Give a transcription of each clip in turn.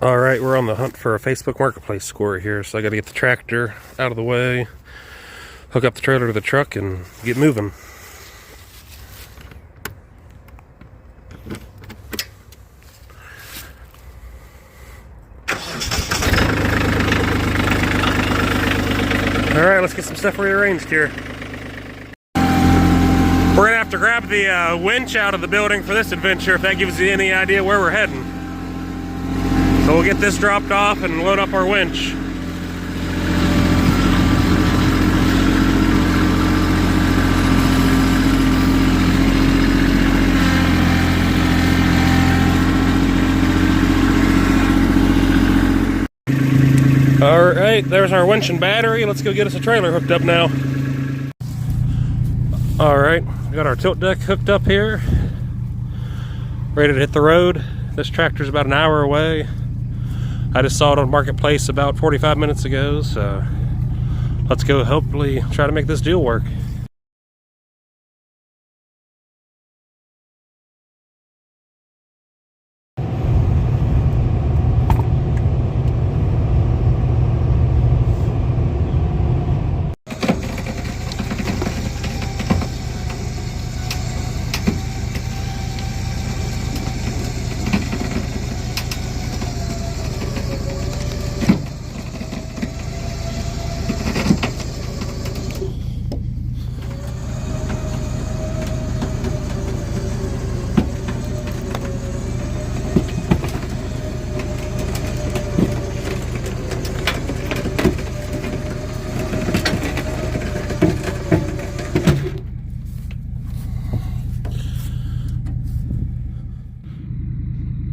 Alright, we're on the hunt for a Facebook Marketplace score here, so I gotta get the tractor out of the way, hook up the trailer to the truck, and get moving. Alright, let's get some stuff rearranged here. We're gonna have to grab the winch out of the building for this adventure, if that gives you any idea where we're heading. So we'll get this dropped off and load up our winch. Alright, there's our winch and battery. Let's go get us a trailer hooked up now. Alright, we got our tilt deck hooked up here. Ready to hit the road. This tractor's about an hour away. I just saw it on Marketplace about 45 minutes ago, so let's go hopefully try to make this deal work.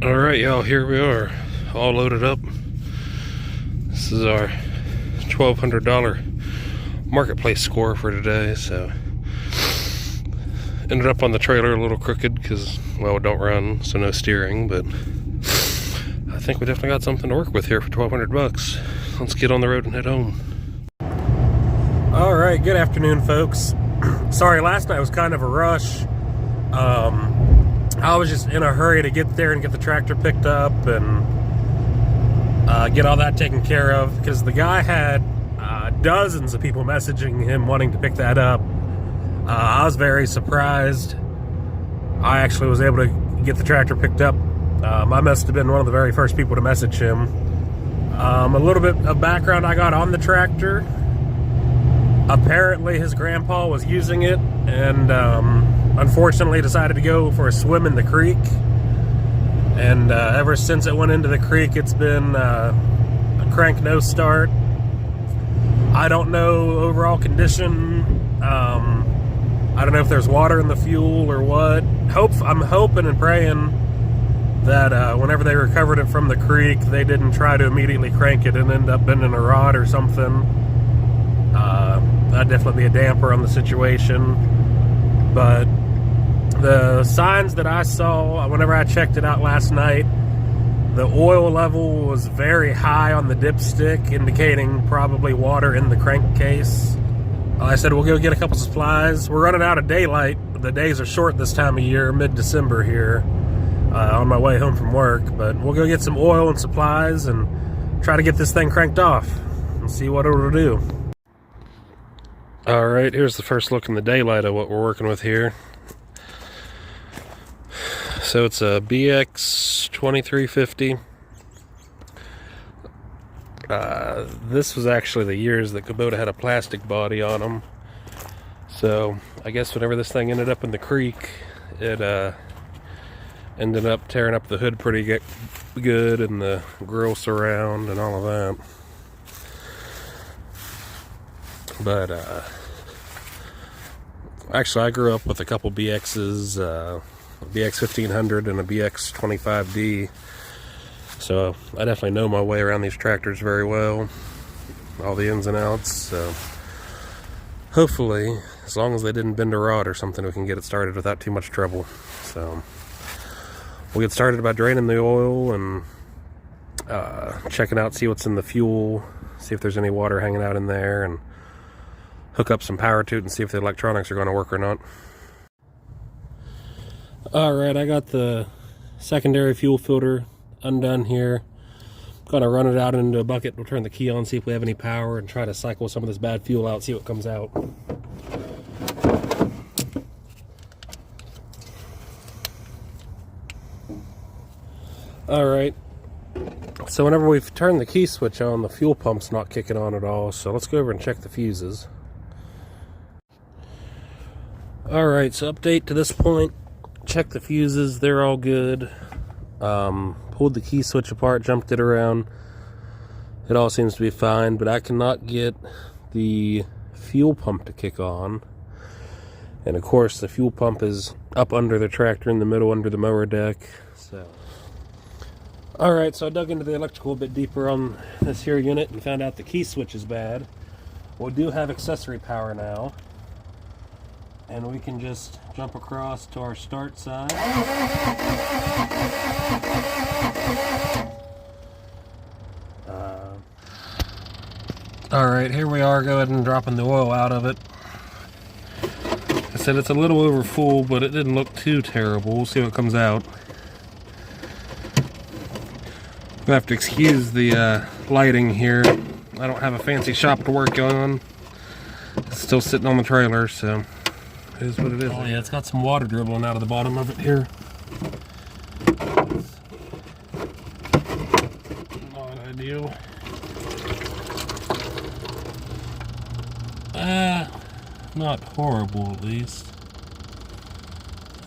Alright y'all, here we are, all loaded up. This is our $1,200 Marketplace score for today, so ended up on the trailer a little crooked because, well, it don't run, so no steering, but I think we definitely got something to work with here for 1,200 bucks. Let's get on the road and head home. Alright, good afternoon folks. Sorry, last night was kind of a rush. I was just in a hurry to get there and get the tractor picked up and get all that taken care of, because the guy had dozens of people messaging him wanting to pick that up. I was very surprised. I actually was able to get the tractor picked up. I must have been one of the very first people to message him. A little bit of background I got on the tractor. Apparently his grandpa was using it and unfortunately decided to go for a swim in the creek, and ever since it went into the creek it's been a crank no start. I don't know overall condition. I don't know if there's water in the fuel or what. I'm hoping and praying that whenever they recovered it from the creek they didn't try to immediately crank it and end up bending a rod or something. That'd definitely be a damper on the situation. But the signs that I saw whenever I checked it out last night, the oil level was very high on the dipstick, indicating probably water in the crankcase. I said we'll go get a couple supplies. We're running out of daylight. The days are short this time of year, mid-December here, on my way home from work. But we'll go get some oil and supplies and try to get this thing cranked off and see what it'll do. Alright, here's the first look in the daylight of what we're working with here. So it's a BX2350. This was actually the years that Kubota had a plastic body on them. So I guess whenever this thing ended up in the creek, it ended up tearing up the hood pretty good and the grill surround and all of that. But actually I grew up with a couple BXs, a BX2350 and a BX2350, so I definitely know my way around these tractors very well, all the ins and outs. So hopefully, as long as they didn't bend a rod or something, we can get it started without too much trouble. So we'll get started by draining the oil and checking out, see what's in the fuel, see if there's any water hanging out in there, and hook up some power to it and see if the electronics are going to work or not. Alright, I got the secondary fuel filter undone here. Gonna run it out into a bucket. We'll turn the key on, see if we have any power, and try to cycle some of this bad fuel out, see what comes out. Alright, so whenever we've turned the key switch on, the fuel pump's not kicking on at all, so let's go over and check the fuses. Alright, so update to this point, check the fuses, they're all good. Pulled the key switch apart, jumped it around, it all seems to be fine, but I cannot get the fuel pump to kick on. And of course the fuel pump is up under the tractor in the middle under the mower deck. So alright, so I dug into the electrical a bit deeper on this here unit and found out the key switch is bad. We do have accessory power now, and we can just jump across to our start side. Alright, here we are, go ahead and dropping the oil out of it. I said it's a little over full, but it didn't look too terrible. We'll see what comes out. We'll have to excuse the lighting here. I don't have a fancy shop to work on. It's still sitting on the trailer, so it is what it is. Oh yeah, it's got some water dribbling out of the bottom of it here. Not ideal. Not horrible, at least.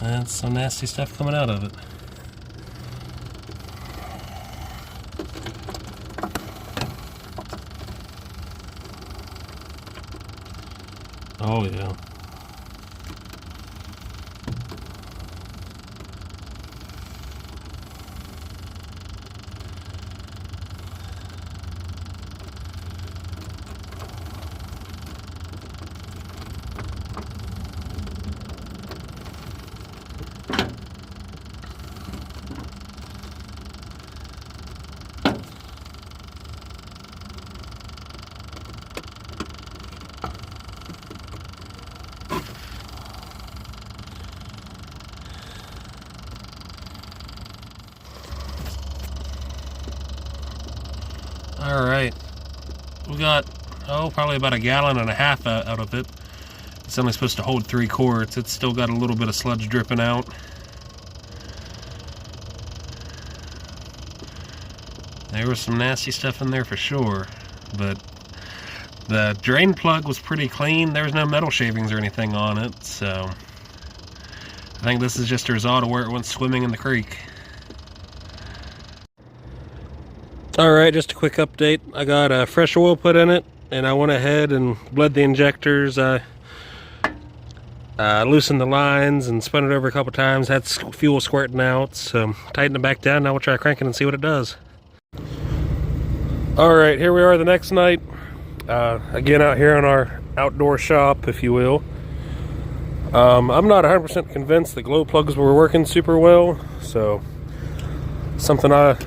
And some nasty stuff coming out of it. Oh yeah. Alright, we got, probably about 1.5 gallons out of it. It's only supposed to hold 3 quarts. It's still got a little bit of sludge dripping out. There was some nasty stuff in there for sure, but the drain plug was pretty clean. There was no metal shavings or anything on it, so I think this is just a result of where it went swimming in the creek. Alright, just a quick update. I got fresh oil put in it, and I went ahead and bled the injectors. I loosened the lines and spun it over a couple times, had fuel squirting out, so tightened it back down. Now we'll try cranking and see what it does. Alright, here we are the next night. Again, out here in our outdoor shop, if you will. I'm not 100% convinced the glow plugs were working super well, so something I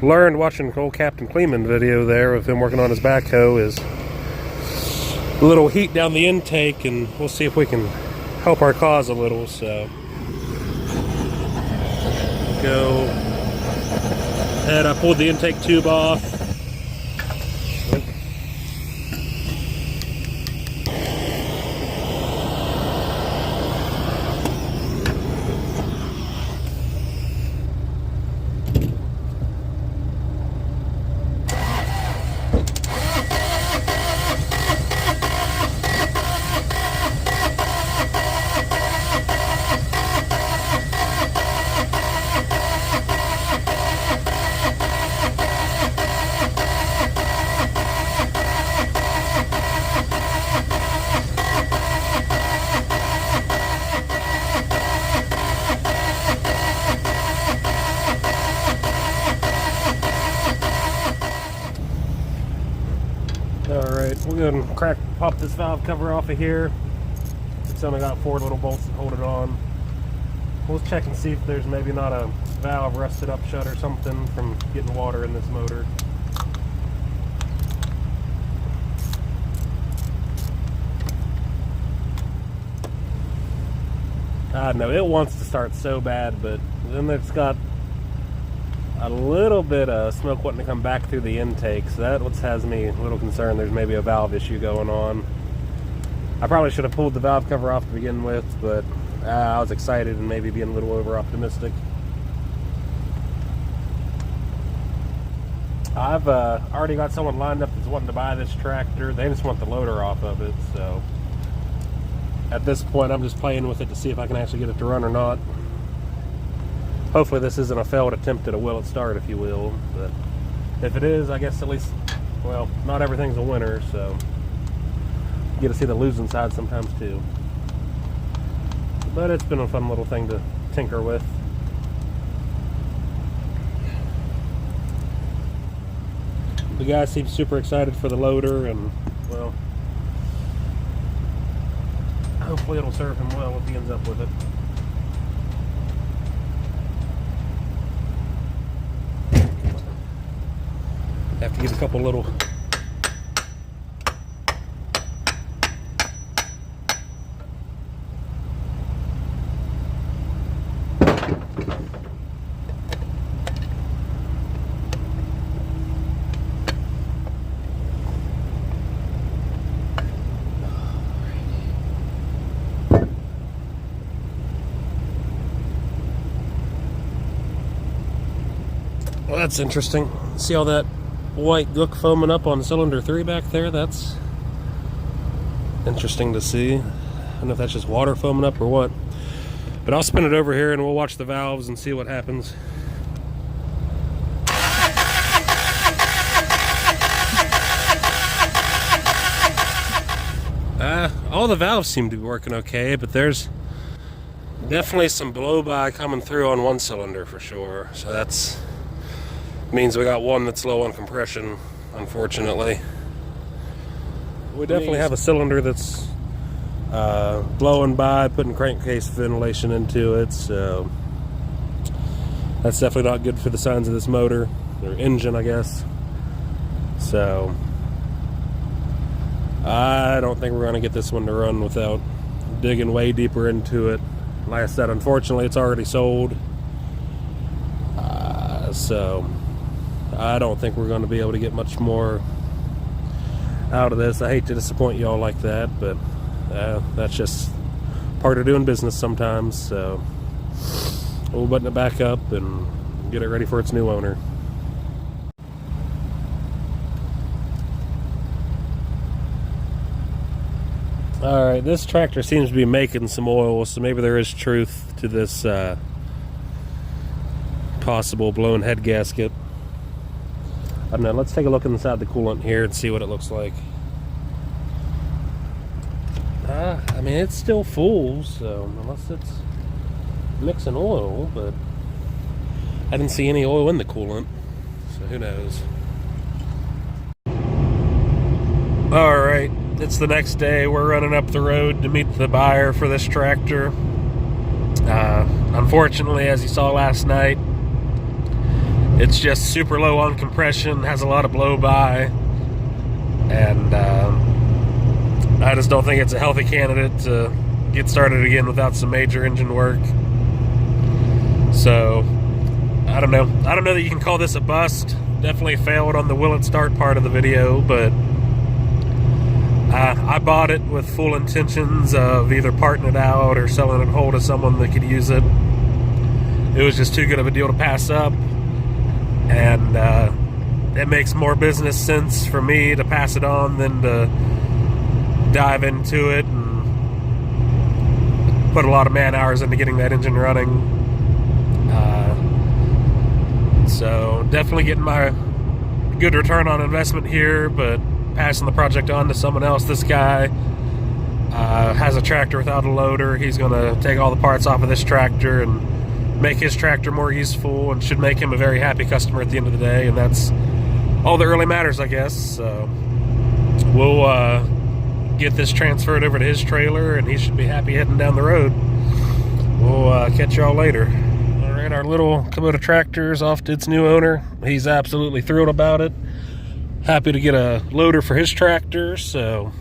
learned watching the old Captain Kleeman video there of him working on his backhoe is a little heat down the intake, and we'll see if we can help our cause a little. So go ahead, I pulled the intake tube off. Alright, we're going to pop this valve cover off of here. It's only got 4 little bolts that hold it on. We'll check and see if there's maybe not a valve rusted up shut or something from getting water in this motor. I know it wants to start so bad, but then it's got a little bit of smoke wanting to come back through the intake, so that what has me a little concerned there's maybe a valve issue going on. I probably should have pulled the valve cover off to begin with, but I was excited and maybe being a little over optimistic. I've already got someone lined up that's wanting to buy this tractor. They just want the loader off of it, so at this point I'm just playing with it to see if I can actually get it to run or not. Hopefully this isn't a failed attempt at a will it start, if you will, but if it is, I guess at least, well, not everything's a winner, so you get to see the losing side sometimes too. But it's been a fun little thing to tinker with. The guy seems super excited for the loader, and well, hopefully it'll serve him well if he ends up with it. Have to get a couple little well, that's interesting. See all that white gook foaming up on cylinder 3 back there? That's interesting to see. I don't know if that's just water foaming up or what. But I'll spin it over here and we'll watch the valves and see what happens. All the valves seem to be working okay, but there's definitely some blow-by coming through on one cylinder for sure. So that's means we got one that's low on compression, unfortunately. We definitely have a cylinder that's blowing by, putting crankcase ventilation into it, so that's definitely not good for the signs of this motor, or engine, I guess. So I don't think we're going to get this one to run without digging way deeper into it. Like I said, unfortunately it's already sold, so I don't think we're going to be able to get much more out of this. I hate to disappoint y'all like that, but that's just part of doing business sometimes. So we'll button it back up and get it ready for its new owner. Alright, this tractor seems to be making some oil, so maybe there is truth to this possible blown head gasket. I don't know, let's take a look inside the coolant here and see what it looks like. I mean, it's still full, so unless it's mixing oil, but I didn't see any oil in the coolant, so who knows. Alright, it's the next day. We're running up the road to meet the buyer for this tractor. Unfortunately, as you saw last night, it's just super low on compression, has a lot of blow-by, and I just don't think it's a healthy candidate to get started again without some major engine work. So, I don't know. I don't know that you can call this a bust. Definitely failed on the will it start part of the video, but I bought it with full intentions of either parting it out or selling it whole to someone that could use it. It was just too good of a deal to pass up. And it makes more business sense for me to pass it on than to dive into it and put a lot of man hours into getting that engine running. So definitely getting my good return on investment here, but passing the project on to someone else. This guy has a tractor without a loader. He's going to take all the parts off of this tractor and make his tractor more useful, and should make him a very happy customer at the end of the day, and that's all that really matters, I guess. So we'll get this transferred over to his trailer, and he should be happy heading down the road. We'll catch y'all later. Alright, our little Kubota tractor is off to its new owner. He's absolutely thrilled about it. Happy to get a loader for his tractor, so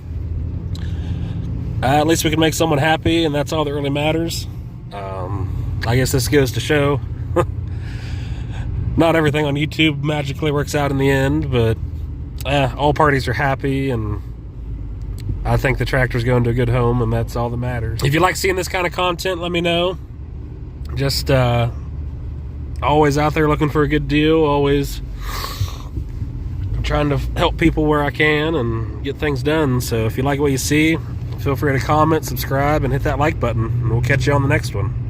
at least we can make someone happy, and that's all that really matters. I guess this goes to show Not everything on YouTube magically works out in the end, but all parties are happy, and I think the tractor's going to a good home, and that's all that matters. If you like seeing this kind of content, let me know. Just always out there looking for a good deal, always trying to help people where I can and get things done. So if you like what you see, feel free to comment, subscribe, and hit that like button, and we'll catch you on the next one.